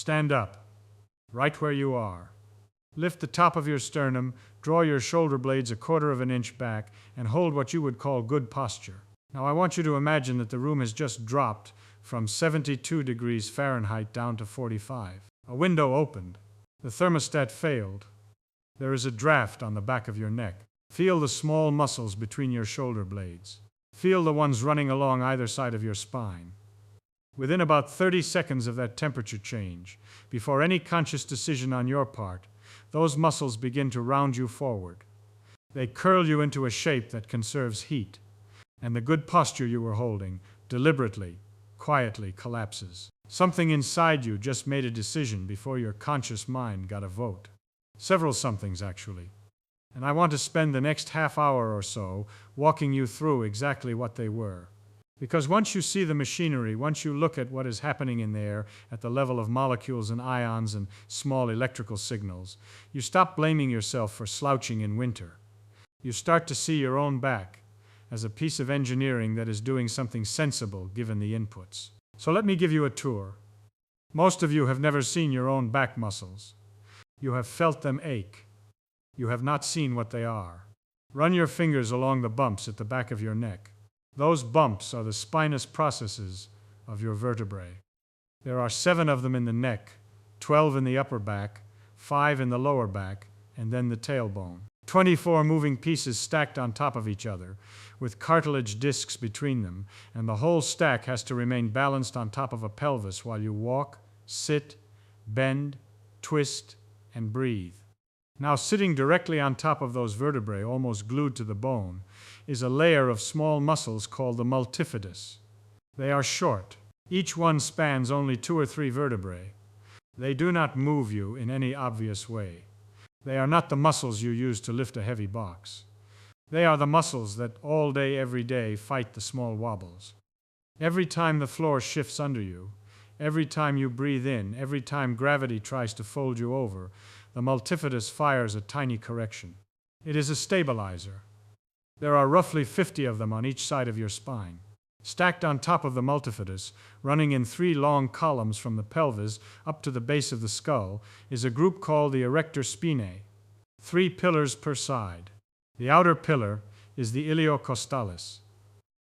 Stand up, right where you are. Lift the top of your sternum, draw your shoulder blades 1/4 of an inch back, and hold what you would call good posture. Now I want you to imagine that the room has just dropped from 72 degrees Fahrenheit down to 45. A window opened. The thermostat failed. There is a draft on the back of your neck. Feel the small muscles between your shoulder blades. Feel the ones running along either side of your spine. Within about 30 seconds of that temperature change, before any conscious decision on your part, those muscles begin to round you forward. They curl you into a shape that conserves heat, and the good posture you were holding deliberately, quietly collapses. Something inside you just made a decision before your conscious mind got a vote. Several somethings, actually. And I want to spend the next half hour or so walking you through exactly what they were. Because once you see the machinery, once you look at what is happening in there at the level of molecules and ions and small electrical signals, you stop blaming yourself for slouching in winter. You start to see your own back as a piece of engineering that is doing something sensible given the inputs. So let me give you a tour. Most of you have never seen your own back muscles. You have felt them ache. You have not seen what they are. Run your fingers along the bumps at the back of your neck. Those bumps are the spinous processes of your vertebrae. There are 7 of them in the neck, 12 in the upper back, 5 in the lower back, and then the tailbone. 24 moving pieces stacked on top of each other, with cartilage discs between them, and the whole stack has to remain balanced on top of a pelvis while you walk, sit, bend, twist, and breathe. Now, sitting directly on top of those vertebrae, almost glued to the bone, is a layer of small muscles called the multifidus. They are short. Each one spans only 2 or 3 vertebrae. They do not move you in any obvious way. They are not the muscles you use to lift a heavy box. They are the muscles that all day, every day, fight the small wobbles. Every time the floor shifts under you, every time you breathe in, every time gravity tries to fold you over, the multifidus fires a tiny correction. It is a stabilizer. There are roughly 50 of them on each side of your spine. Stacked on top of the multifidus, running in 3 long columns from the pelvis up to the base of the skull, is a group called the erector spinae, 3 pillars per side. The outer pillar is the iliocostalis.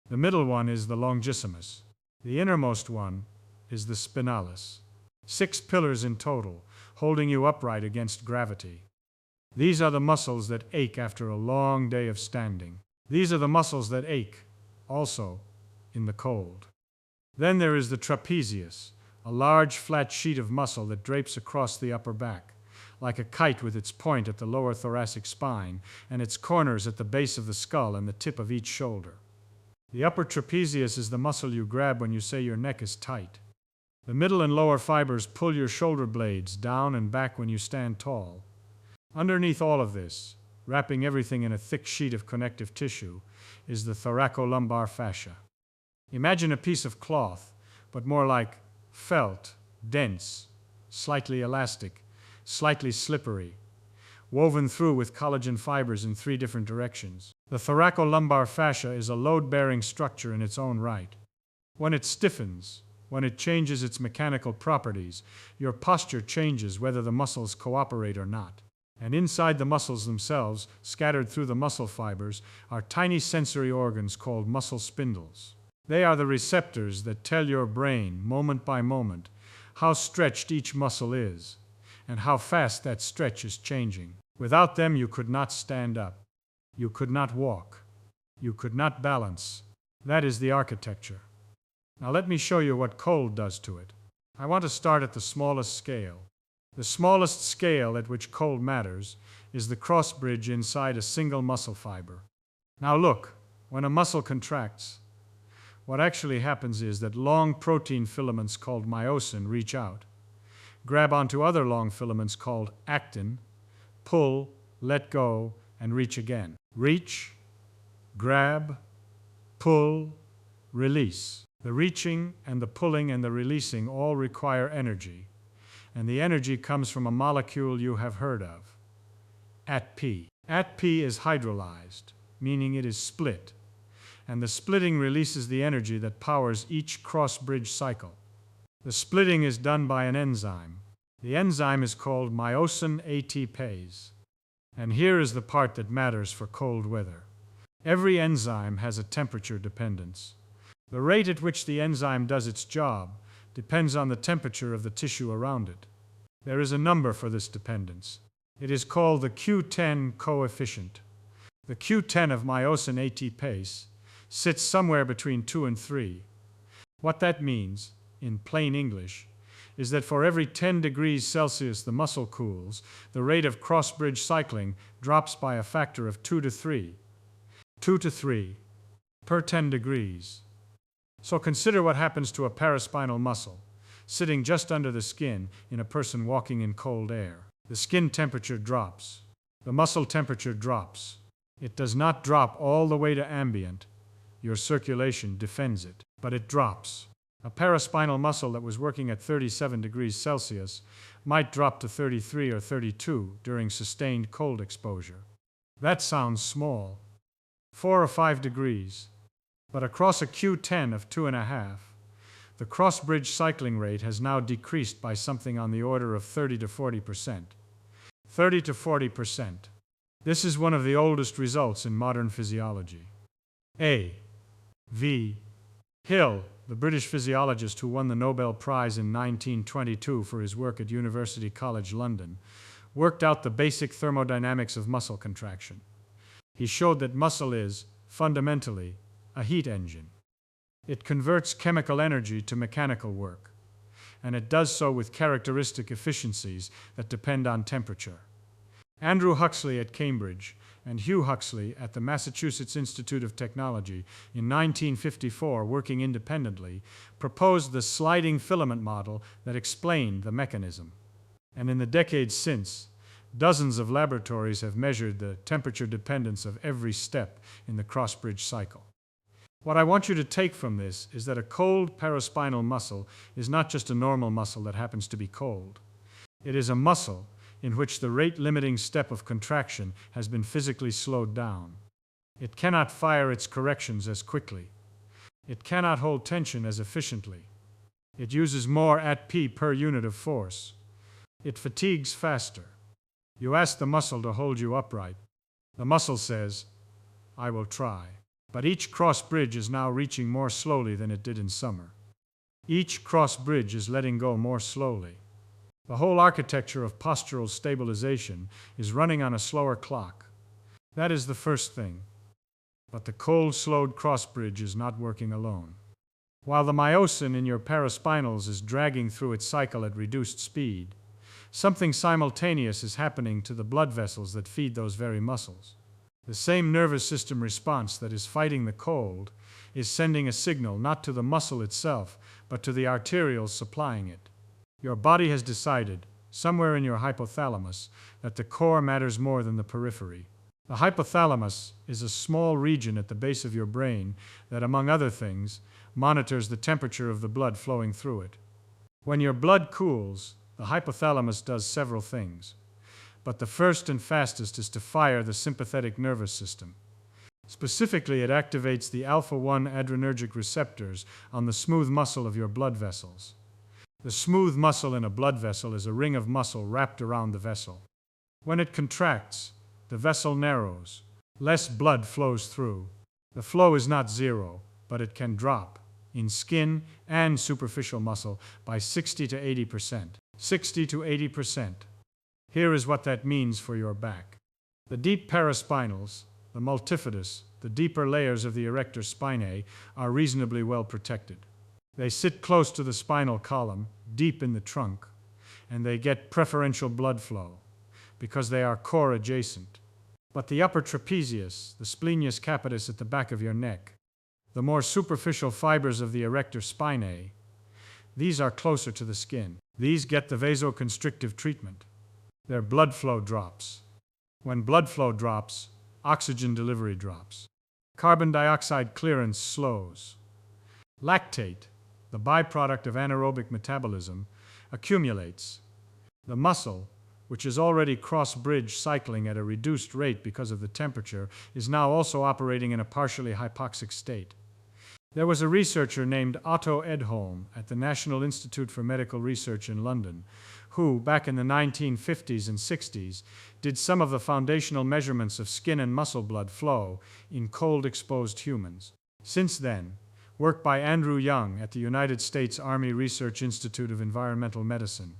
The middle one is the longissimus. The innermost one is the spinalis. 6 pillars in total, holding you upright against gravity. These are the muscles that ache after a long day of standing. These are the muscles that ache, also, in the cold. Then there is the trapezius, a large flat sheet of muscle that drapes across the upper back, like a kite with its point at the lower thoracic spine and its corners at the base of the skull and the tip of each shoulder. The upper trapezius is the muscle you grab when you say your neck is tight. The middle and lower fibers pull your shoulder blades down and back when you stand tall. Underneath all of this, wrapping everything in a thick sheet of connective tissue, is the thoracolumbar fascia. Imagine a piece of cloth, but more like felt, dense, slightly elastic, slightly slippery, woven through with collagen fibers in 3 different directions. The thoracolumbar fascia is a load-bearing structure in its own right. When it stiffens, when it changes its mechanical properties, your posture changes whether the muscles cooperate or not. And inside the muscles themselves, scattered through the muscle fibers, are tiny sensory organs called muscle spindles. They are the receptors that tell your brain, moment by moment, how stretched each muscle is, and how fast that stretch is changing. Without them, you could not stand up. You could not walk. You could not balance. That is the architecture. Now let me show you what cold does to it. I want to start at the smallest scale. The smallest scale at which cold matters is the cross bridge inside a single muscle fiber. Now look, when a muscle contracts, what actually happens is that long protein filaments called myosin reach out, grab onto other long filaments called actin, pull, let go, and reach again. Reach, grab, pull, release. The reaching and the pulling and the releasing all require energy, and the energy comes from a molecule you have heard of, ATP. ATP is hydrolyzed, meaning it is split, and the splitting releases the energy that powers each cross-bridge cycle. The splitting is done by an enzyme, The enzyme is called myosin ATPase. And here is the part that matters for cold weather. Every enzyme has a temperature dependence. The rate at which the enzyme does its job depends on the temperature of the tissue around it. There is a number for this dependence. It is called the Q10 coefficient. The Q10 of myosin ATPase sits somewhere between 2 and 3. What that means, in plain English, is that for every 10 degrees Celsius the muscle cools, the rate of cross-bridge cycling drops by a factor of 2 to 3. 2 to 3 per 10 degrees. So consider what happens to a paraspinal muscle, sitting just under the skin in a person walking in cold air. The skin temperature drops. The muscle temperature drops. It does not drop all the way to ambient. Your circulation defends it, but it drops. A paraspinal muscle that was working at 37 degrees Celsius might drop to 33 or 32 during sustained cold exposure. That sounds small. 4 or 5 degrees. But across a Q10 of 2.5, the cross-bridge cycling rate has now decreased by something on the order of 30 to 40%. 30 to 40%. This is one of the oldest results in modern physiology. A. V. Hill, the British physiologist who won the Nobel Prize in 1922 for his work at University College London, worked out the basic thermodynamics of muscle contraction. He showed that muscle is, fundamentally, a heat engine. It converts chemical energy to mechanical work, and it does so with characteristic efficiencies that depend on temperature. Andrew Huxley at Cambridge and Hugh Huxley at the Massachusetts Institute of Technology in 1954, working independently, proposed the sliding-filament model that explained the mechanism. And in the decades since, dozens of laboratories have measured the temperature dependence of every step in the cross-bridge cycle. What I want you to take from this is that a cold paraspinal muscle is not just a normal muscle that happens to be cold. It is a muscle in which the rate-limiting step of contraction has been physically slowed down. It cannot fire its corrections as quickly. It cannot hold tension as efficiently. It uses more ATP per unit of force. It fatigues faster. You ask the muscle to hold you upright. The muscle says, "I will try." But each cross-bridge is now reaching more slowly than it did in summer. Each cross-bridge is letting go more slowly. The whole architecture of postural stabilization is running on a slower clock. That is the first thing. But the cold, slowed cross-bridge is not working alone. While the myosin in your paraspinals is dragging through its cycle at reduced speed, something simultaneous is happening to the blood vessels that feed those very muscles. The same nervous system response that is fighting the cold is sending a signal not to the muscle itself, but to the arterioles supplying it. Your body has decided, somewhere in your hypothalamus, that the core matters more than the periphery. The hypothalamus is a small region at the base of your brain that, among other things, monitors the temperature of the blood flowing through it. When your blood cools, the hypothalamus does several things. But the first and fastest is to fire the sympathetic nervous system. Specifically, it activates the alpha-1 adrenergic receptors on the smooth muscle of your blood vessels. The smooth muscle in a blood vessel is a ring of muscle wrapped around the vessel. When it contracts, the vessel narrows. Less blood flows through. The flow is not zero, but it can drop, in skin and superficial muscle, by 60 to 80%. 60 to 80%. Here is what that means for your back. The deep paraspinals, the multifidus, the deeper layers of the erector spinae, are reasonably well protected. They sit close to the spinal column, deep in the trunk, and they get preferential blood flow because they are core adjacent. But the upper trapezius, the splenius capitis at the back of your neck, the more superficial fibers of the erector spinae, these are closer to the skin. These get the vasoconstrictive treatment. Their blood flow drops. When blood flow drops, oxygen delivery drops. Carbon dioxide clearance slows. Lactate, the byproduct of anaerobic metabolism, accumulates. The muscle, which is already cross-bridge cycling at a reduced rate because of the temperature, is now also operating in a partially hypoxic state. There was a researcher named Otto Edholm at the National Institute for Medical Research in London who, back in the 1950s and 60s, did some of the foundational measurements of skin and muscle blood flow in cold-exposed humans. Since then, work by Andrew Young at the United States Army Research Institute of Environmental Medicine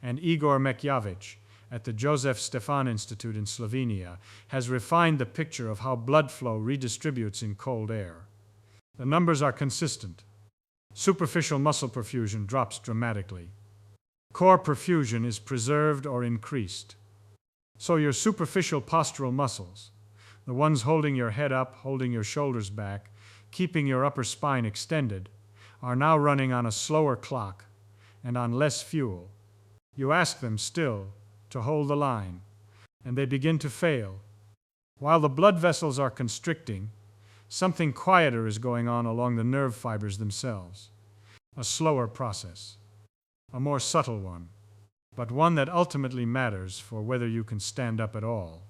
and Igor Mekjavich at the Jozef Stefan Institute in Slovenia has refined the picture of how blood flow redistributes in cold air. The numbers are consistent. Superficial muscle perfusion drops dramatically. Core perfusion is preserved or increased. So your superficial postural muscles, the ones holding your head up, holding your shoulders back, keeping your upper spine extended, are now running on a slower clock and on less fuel. You ask them still to hold the line, and they begin to fail. While the blood vessels are constricting, something quieter is going on along the nerve fibers themselves. A slower process, a more subtle one, but one that ultimately matters for whether you can stand up at all.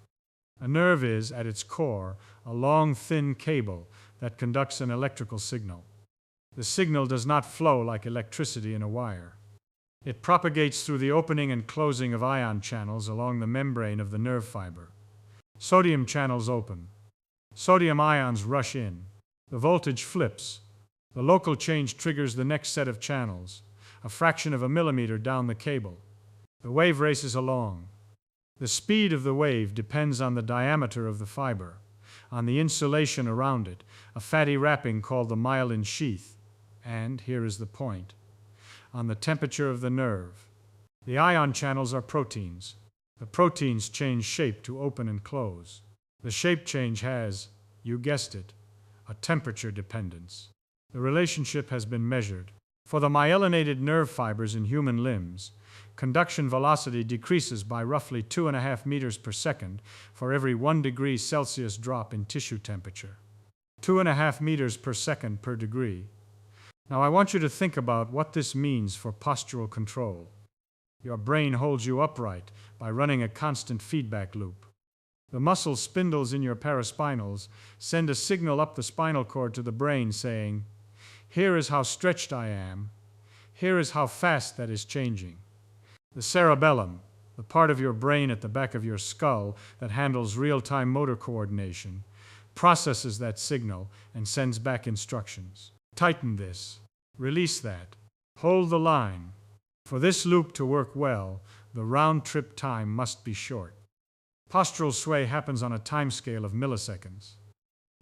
A nerve is, at its core, a long, thin cable that conducts an electrical signal. The signal does not flow like electricity in a wire. It propagates through the opening and closing of ion channels along the membrane of the nerve fiber. Sodium channels open. Sodium ions rush in. The voltage flips. The local change triggers the next set of channels, a fraction of a millimeter down the cable. The wave races along. The speed of the wave depends on the diameter of the fiber, on the insulation around it, a fatty wrapping called the myelin sheath, and, here is the point, on the temperature of the nerve. The ion channels are proteins. The proteins change shape to open and close. The shape change has, you guessed it, a temperature dependence. The relationship has been measured. For the myelinated nerve fibers in human limbs, conduction velocity decreases by roughly 2.5 meters per second for every 1 degree Celsius drop in tissue temperature. 2.5 meters per second per degree. Now I want you to think about what this means for postural control. Your brain holds you upright by running a constant feedback loop. The muscle spindles in your paraspinals send a signal up the spinal cord to the brain saying, "Here is how stretched I am. Here is how fast that is changing." The cerebellum, the part of your brain at the back of your skull that handles real-time motor coordination, processes that signal and sends back instructions. Tighten this. Release that. Hold the line. For this loop to work well, the round-trip time must be short. Postural sway happens on a timescale of milliseconds.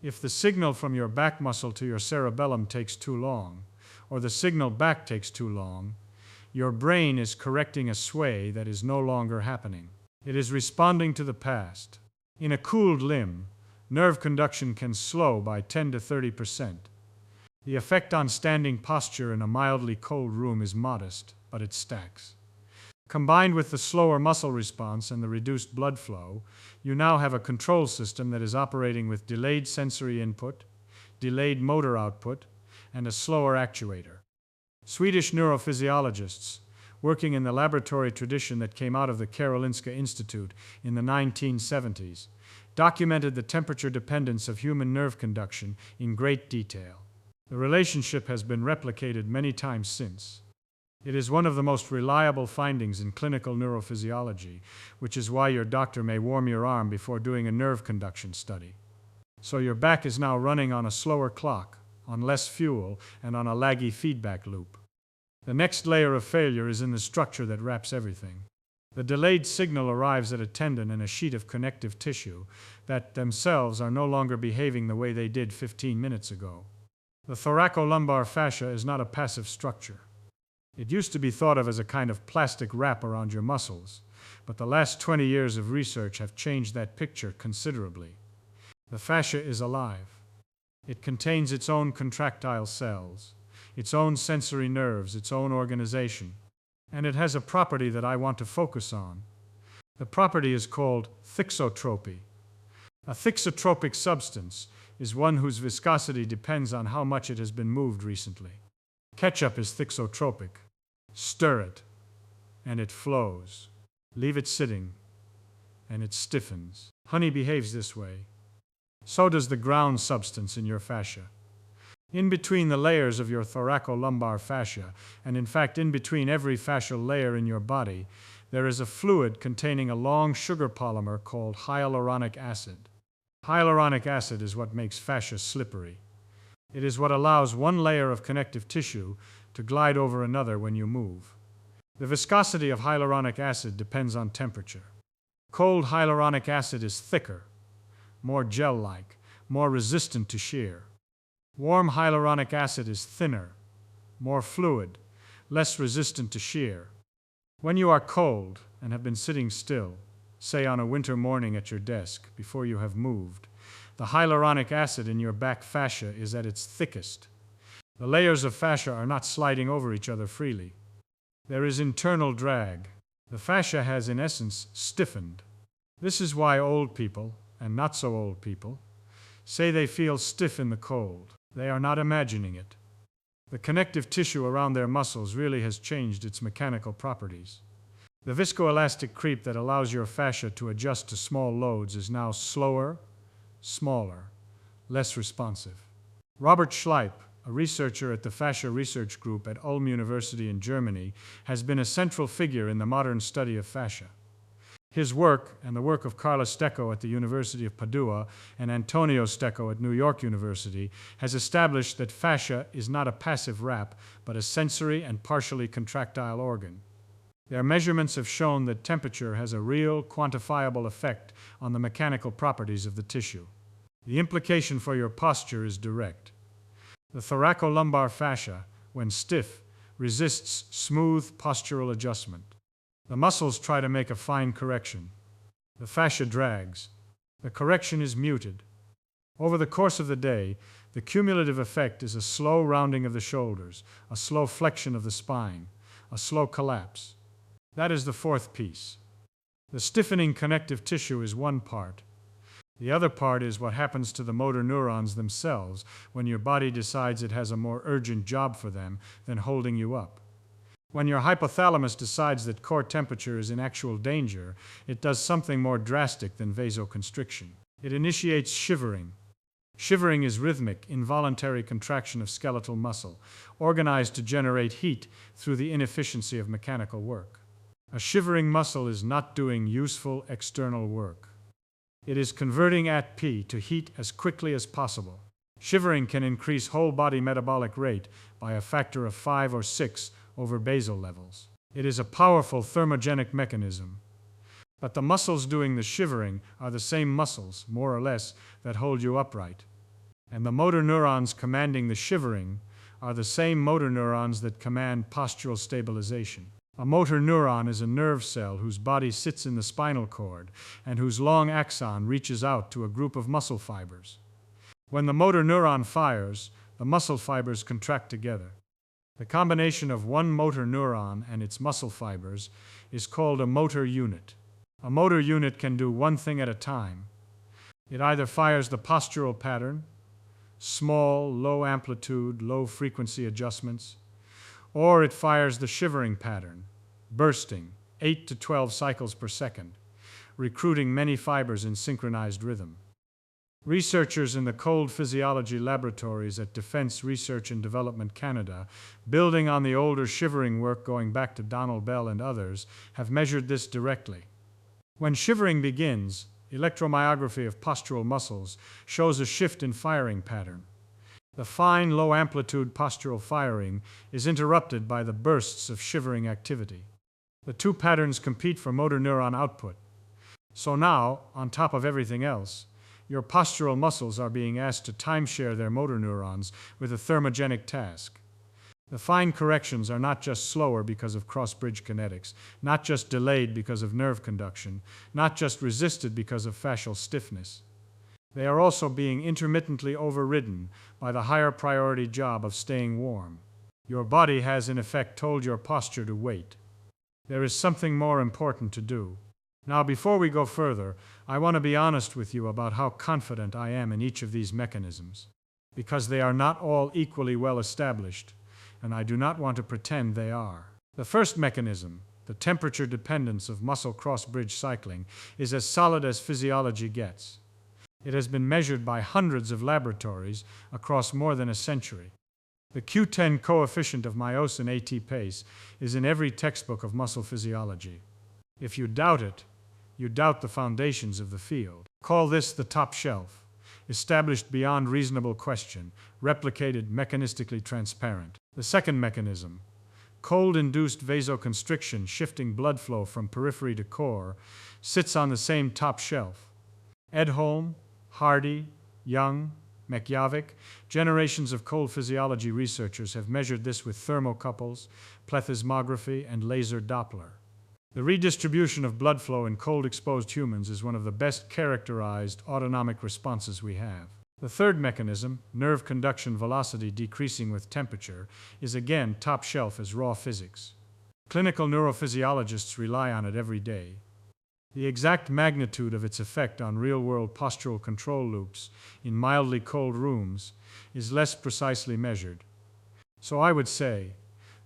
If the signal from your back muscle to your cerebellum takes too long, or the signal back takes too long, your brain is correcting a sway that is no longer happening. It is responding to the past. In a cooled limb, nerve conduction can slow by 10 to 30%. The effect on standing posture in a mildly cold room is modest, but it stacks. Combined with the slower muscle response and the reduced blood flow, you now have a control system that is operating with delayed sensory input, delayed motor output, and a slower actuator. Swedish neurophysiologists, working in the laboratory tradition that came out of the Karolinska Institute in the 1970s, documented the temperature dependence of human nerve conduction in great detail. The relationship has been replicated many times since. It is one of the most reliable findings in clinical neurophysiology, which is why your doctor may warm your arm before doing a nerve conduction study. So your back is now running on a slower clock, on less fuel, and on a laggy feedback loop. The next layer of failure is in the structure that wraps everything. The delayed signal arrives at a tendon and a sheet of connective tissue that themselves are no longer behaving the way they did 15 minutes ago. The thoracolumbar fascia is not a passive structure. It used to be thought of as a kind of plastic wrap around your muscles, but the last 20 years of research have changed that picture considerably. The fascia is alive. It contains its own contractile cells, its own sensory nerves, its own organization, and it has a property that I want to focus on. The property is called thixotropy. A thixotropic substance is one whose viscosity depends on how much it has been moved recently. Ketchup is thixotropic. Stir it, and it flows. Leave it sitting, and it stiffens. Honey behaves this way. So does the ground substance in your fascia. In between the layers of your thoracolumbar fascia, and in fact in between every fascial layer in your body, there is a fluid containing a long sugar polymer called hyaluronic acid. Hyaluronic acid is what makes fascia slippery. It is what allows one layer of connective tissue to glide over another when you move. The viscosity of hyaluronic acid depends on temperature. Cold hyaluronic acid is thicker, more gel-like, more resistant to shear. Warm hyaluronic acid is thinner, more fluid, less resistant to shear. When you are cold and have been sitting still, say on a winter morning at your desk before you have moved, the hyaluronic acid in your back fascia is at its thickest. The layers of fascia are not sliding over each other freely. There is internal drag. The fascia has in essence stiffened. This is why old people, and not so old people, say they feel stiff in the cold. They are not imagining it. The connective tissue around their muscles really has changed its mechanical properties. The viscoelastic creep that allows your fascia to adjust to small loads is now slower, smaller, less responsive. Robert Schleip, a researcher at the Fascia Research Group at Ulm University in Germany, has been a central figure in the modern study of fascia. His work, and the work of Carlo Stecco at the University of Padua and Antonio Stecco at New York University, has established that fascia is not a passive wrap, but a sensory and partially contractile organ. Their measurements have shown that temperature has a real, quantifiable effect on the mechanical properties of the tissue. The implication for your posture is direct. The thoracolumbar fascia, when stiff, resists smooth postural adjustment. The muscles try to make a fine correction. The fascia drags. The correction is muted. Over the course of the day, the cumulative effect is a slow rounding of the shoulders, a slow flexion of the spine, a slow collapse. That is the fourth piece. The stiffening connective tissue is one part. The other part is what happens to the motor neurons themselves when your body decides it has a more urgent job for them than holding you up. When your hypothalamus decides that core temperature is in actual danger, it does something more drastic than vasoconstriction. It initiates shivering. Shivering is rhythmic, involuntary contraction of skeletal muscle, organized to generate heat through the inefficiency of mechanical work. A shivering muscle is not doing useful external work. It is converting ATP to heat as quickly as possible. Shivering can increase whole body metabolic rate by a factor of 5 or 6 over basal levels. It is a powerful thermogenic mechanism. But the muscles doing the shivering are the same muscles, more or less, that hold you upright. And the motor neurons commanding the shivering are the same motor neurons that command postural stabilization. A motor neuron is a nerve cell whose body sits in the spinal cord and whose long axon reaches out to a group of muscle fibers. When the motor neuron fires, the muscle fibers contract together. The combination of one motor neuron and its muscle fibers is called a motor unit. A motor unit can do one thing at a time. It either fires the postural pattern, small, low amplitude, low frequency adjustments, or it fires the shivering pattern, bursting, 8 to 12 cycles per second, recruiting many fibers in synchronized rhythm. Researchers in the cold physiology laboratories at Defense Research and Development Canada, building on the older shivering work going back to Donald Bell and others, have measured this directly. When shivering begins, electromyography of postural muscles shows a shift in firing pattern. The fine, low-amplitude postural firing is interrupted by the bursts of shivering activity. The two patterns compete for motor neuron output. So now, on top of everything else, your postural muscles are being asked to timeshare their motor neurons with a thermogenic task. The fine corrections are not just slower because of cross-bridge kinetics, not just delayed because of nerve conduction, not just resisted because of fascial stiffness. They are also being intermittently overridden by the higher priority job of staying warm. Your body has in effect told your posture to wait. There is something more important to do. Now, before we go further, I want to be honest with you about how confident I am in each of these mechanisms, because they are not all equally well established, and I do not want to pretend they are. The first mechanism, the temperature dependence of muscle cross-bridge cycling, is as solid as physiology gets. It has been measured by hundreds of laboratories across more than a century. The Q10 coefficient of myosin AT-pace is in every textbook of muscle physiology. If you doubt it, you doubt the foundations of the field. Call this the top shelf, established beyond reasonable question, replicated, mechanistically transparent. The second mechanism, cold-induced vasoconstriction shifting blood flow from periphery to core, sits on the same top shelf. Edholm, Hardy, Young, Mekjavik, generations of cold physiology researchers have measured this with thermocouples, plethysmography, and laser Doppler. The redistribution of blood flow in cold-exposed humans is one of the best characterized autonomic responses we have. The third mechanism, nerve conduction velocity decreasing with temperature, is again top shelf as raw physics. Clinical neurophysiologists rely on it every day. The exact magnitude of its effect on real-world postural control loops in mildly cold rooms is less precisely measured. So I would say,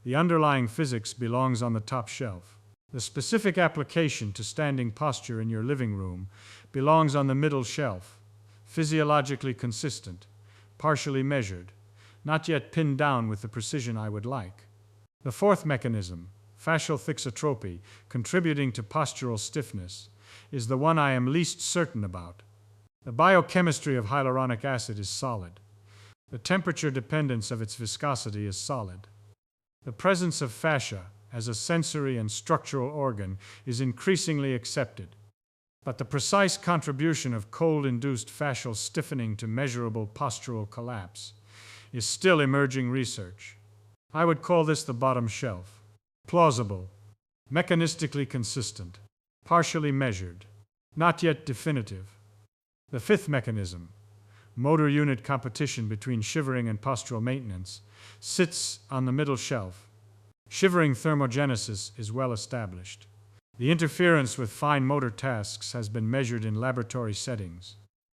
the underlying physics belongs on the top shelf. The specific application to standing posture in your living room belongs on the middle shelf, physiologically consistent, partially measured, not yet pinned down with the precision I would like. The fourth mechanism, fascial thixotropy, contributing to postural stiffness, is the one I am least certain about. The biochemistry of hyaluronic acid is solid. The temperature dependence of its viscosity is solid. The presence of fascia as a sensory and structural organ is increasingly accepted. But the precise contribution of cold-induced fascial stiffening to measurable postural collapse is still emerging research. I would call this the bottom shelf. Plausible, mechanistically consistent, partially measured, not yet definitive. The fifth mechanism, motor unit competition between shivering and postural maintenance, sits on the middle shelf. Shivering thermogenesis is well established. The interference with fine motor tasks has been measured in laboratory settings.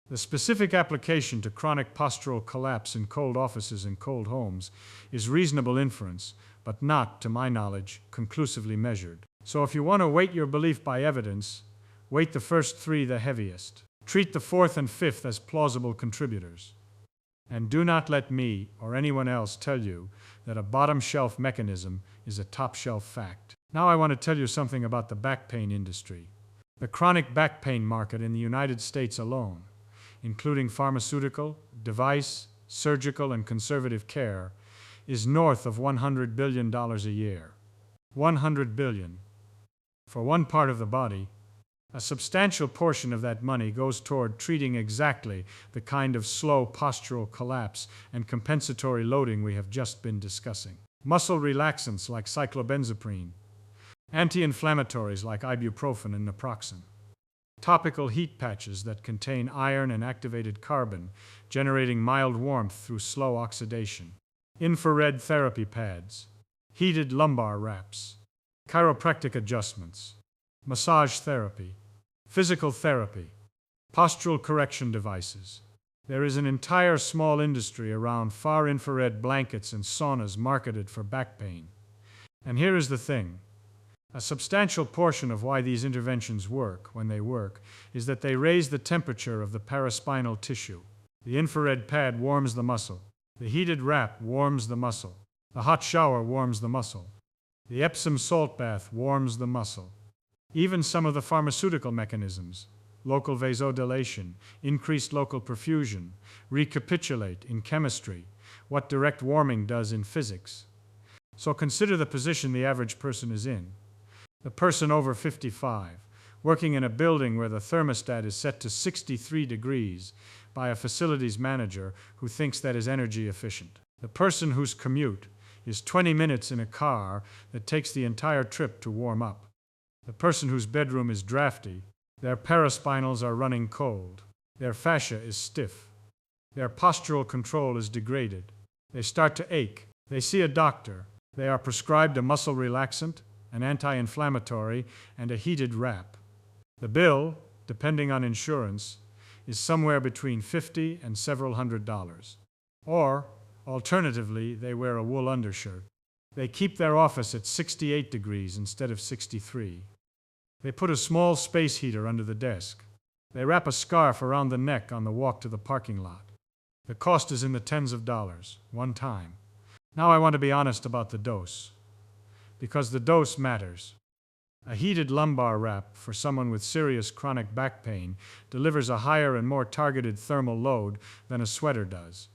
The specific application to chronic postural collapse in cold offices and cold homes is reasonable inference, but not, to my knowledge, conclusively measured. So if you want to weight your belief by evidence, weight the first three the heaviest. Treat the fourth and fifth as plausible contributors. And do not let me or anyone else tell you that a bottom shelf mechanism is a top shelf fact. Now I want to tell you something about the back pain industry. The chronic back pain market in the United States alone, including pharmaceutical, device, surgical, and conservative care, is north of $100 billion a year. $100 billion. For one part of the body, a substantial portion of that money goes toward treating exactly the kind of slow postural collapse and compensatory loading we have just been discussing. Muscle relaxants like cyclobenzaprine, anti-inflammatories like ibuprofen and naproxen, topical heat patches that contain iron and activated carbon, generating mild warmth through slow oxidation, infrared therapy pads, heated lumbar wraps, chiropractic adjustments, massage therapy, physical therapy, postural correction devices. There is an entire small industry around far infrared blankets and saunas marketed for back pain. And here is the thing. A substantial portion of why these interventions work, when they work, is that they raise the temperature of the paraspinal tissue. The infrared pad warms the muscle. The heated wrap warms the muscle. The hot shower warms the muscle. The Epsom salt bath warms the muscle. Even some of the pharmaceutical mechanisms, local vasodilation, increased local perfusion, recapitulate in chemistry what direct warming does in physics. So consider the position the average person is in. The person over 55, working in a building where the thermostat is set to 63 degrees by a facilities manager who thinks that is energy efficient. The person whose commute is 20 minutes in a car that takes the entire trip to warm up. The person whose bedroom is drafty, their paraspinals are running cold, their fascia is stiff, their postural control is degraded, they start to ache, they see a doctor, they are prescribed a muscle relaxant, an anti-inflammatory, and a heated wrap. The bill, depending on insurance, is somewhere between $50 and several $100. Or, alternatively, they wear a wool undershirt. They keep their office at 68 degrees instead of 63. They put a small space heater under the desk. They wrap a scarf around the neck on the walk to the parking lot. The cost is in the tens of dollars, one time. Now I want to be honest about the dose, because the dose matters. A heated lumbar wrap for someone with serious chronic back pain delivers a higher and more targeted thermal load than a sweater does.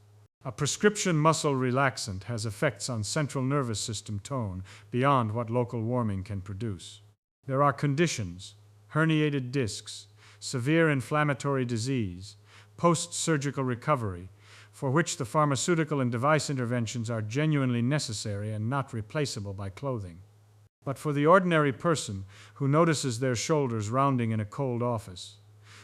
A prescription muscle relaxant has effects on central nervous system tone beyond what local warming can produce. There are conditions, herniated discs, severe inflammatory disease, post-surgical recovery, for which the pharmaceutical and device interventions are genuinely necessary and not replaceable by clothing. But for the ordinary person who notices their shoulders rounding in a cold office,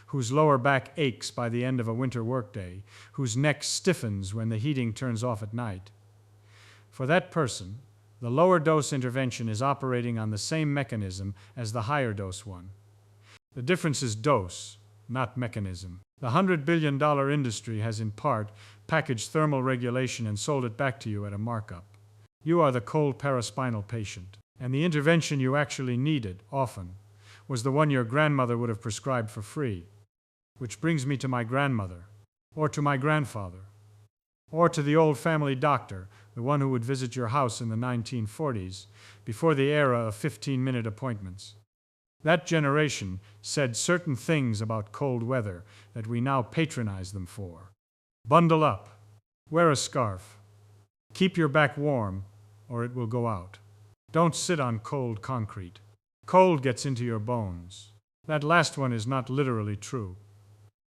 whose lower back aches by the end of a winter workday, whose neck stiffens when the heating turns off at night, for that person, the lower dose intervention is operating on the same mechanism as the higher dose one. The difference is dose, not mechanism. The $100 billion industry has in part packaged thermal regulation and sold it back to you at a markup. You are the cold paraspinal patient, and the intervention you actually needed, often, was the one your grandmother would have prescribed for free. Which brings me to my grandmother, or to my grandfather, or to the old family doctor, the one who would visit your house in the 1940s, before the era of 15-minute appointments. That generation said certain things about cold weather that we now patronize them for. Bundle up. Wear a scarf. Keep your back warm, or it will go out. Don't sit on cold concrete. Cold gets into your bones. That last one is not literally true.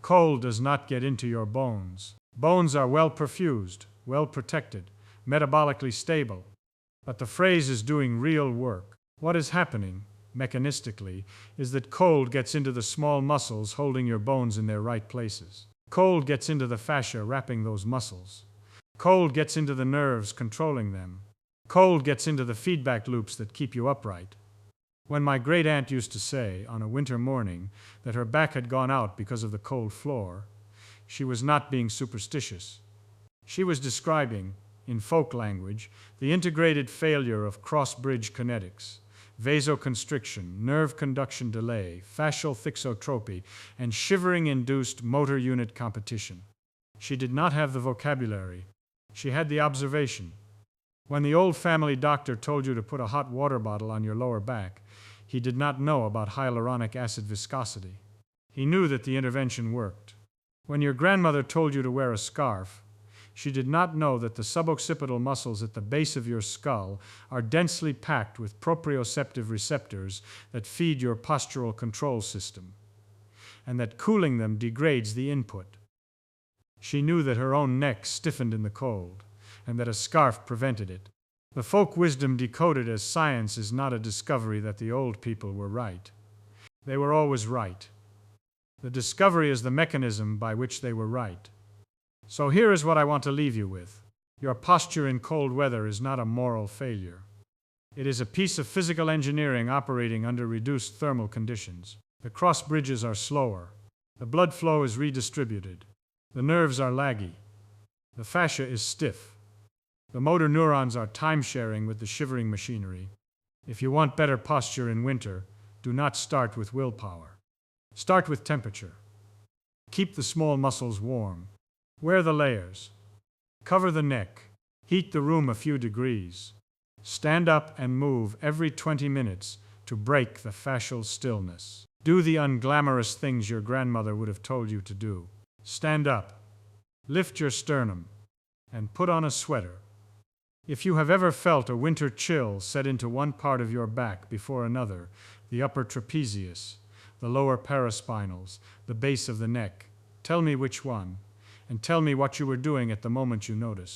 Cold does not get into your bones. Bones are well perfused, well protected, metabolically stable. But the phrase is doing real work. What is happening, mechanistically, is that cold gets into the small muscles holding your bones in their right places. Cold gets into the fascia wrapping those muscles. Cold gets into the nerves controlling them. Cold gets into the feedback loops that keep you upright. When my great-aunt used to say, on a winter morning, that her back had gone out because of the cold floor, she was not being superstitious. She was describing, in folk language, the integrated failure of cross-bridge kinetics, vasoconstriction, nerve conduction delay, fascial thixotropy, and shivering-induced motor unit competition. She did not have the vocabulary. She had the observation. When the old family doctor told you to put a hot water bottle on your lower back, he did not know about hyaluronic acid viscosity. He knew that the intervention worked. When your grandmother told you to wear a scarf, she did not know that the suboccipital muscles at the base of your skull are densely packed with proprioceptive receptors that feed your postural control system, and that cooling them degrades the input. She knew that her own neck stiffened in the cold, and that a scarf prevented it. The folk wisdom decoded as science is not a discovery that the old people were right. They were always right. The discovery is the mechanism by which they were right. So here is what I want to leave you with. Your posture in cold weather is not a moral failure. It is a piece of physical engineering operating under reduced thermal conditions. The cross bridges are slower. The blood flow is redistributed. The nerves are laggy. The fascia is stiff. The motor neurons are time-sharing with the shivering machinery. If you want better posture in winter, do not start with willpower. Start with temperature. Keep the small muscles warm. Wear the layers. Cover the neck. Heat the room a few degrees. Stand up and move every 20 minutes to break the fascial stillness. Do the unglamorous things your grandmother would have told you to do. Stand up. Lift your sternum. And put on a sweater. If you have ever felt a winter chill set into one part of your back before another, the upper trapezius, the lower paraspinals, the base of the neck, tell me which one, and tell me what you were doing at the moment you noticed.